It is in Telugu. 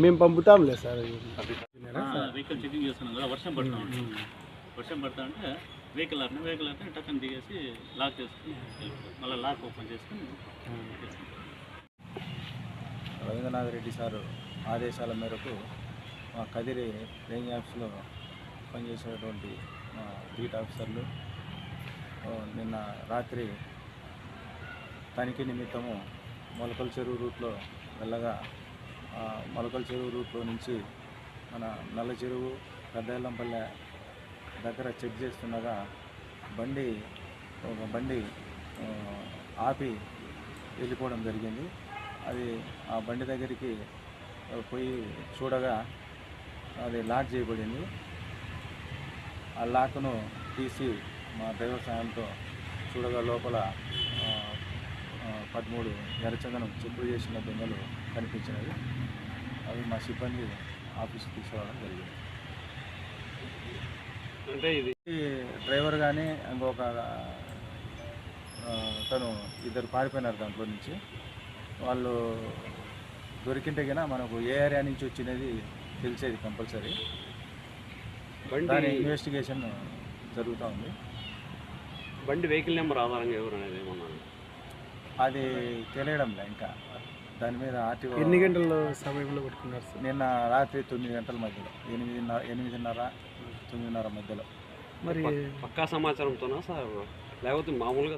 మేము పంపుతాంలే సార్. వెహికల్ చెకింగ్ చేస్తున్నాం కదా, వర్షం పడతా ఉంటుంది. వర్షం పడతా ఉంటే వెహికల్ ఆపిన టక్కని దిగేసి లాక్ చేసుకుని మళ్ళీ లాక్ ఓపెన్ చేసుకుని రవీంద్రనాథ్ రెడ్డి సారు ఆదేశాల మేరకు మా కదిరి రేంజ్ ఆఫీస్లో పనిచేసేటువంటి మా బీట్ ఆఫీసర్లు నిన్న రాత్రి తనిఖీ నిమిత్తము మొలకల చెరువు రూట్లో వెళ్ళగా మొలకల చెరువు రూట్లో నుంచి మన నల్ల చెరువు పెద్దల్లంపల్లె దగ్గర చెక్ చేస్తుండగా ఒక బండి ఆపి వెళ్ళిపోవడం జరిగింది. అది ఆ బండి దగ్గరికి పోయి చూడగా అది లాక్ చేయబడింది. ఆ లాక్ను తీసి మా డ్రైవర్ సాయంతో చూడగా లోపల 13 ఎర్రచందనం చెప్పులు చేసిన దొంగలు కనిపించినవి. అవి మా సిబ్బంది ఆఫీస్కి తీసుకురావడం జరిగింది. అంటే ఇది డ్రైవర్ కానీ ఇంకొక తను ఇద్దరు పారిపోయినారు దాంట్లో నుంచి. వాళ్ళు దొరికింటే కన్నా మనకు ఏ ఏరియా నుంచి వచ్చినది తెలిసేది కంపల్సరీ. దాని ఇన్వెస్టిగేషన్ జరుగుతూ ఉంది. బండి వెహికల్ నెంబర్ ఆధారంగా ఎవరు అనేది ఏమన్నా అది తెలియడంలే ఇంకా. దాని మీద ఆర్టీఓ ఎన్ని గంటల సమయంలో పెట్టుకున్నారు సార్? నిన్న రాత్రి 9 గంటల మధ్యలో, 8:30 9:30 మధ్యలో. మరి పక్కా సమాచారంతోనా సార్, లేకపోతే మామూలుగా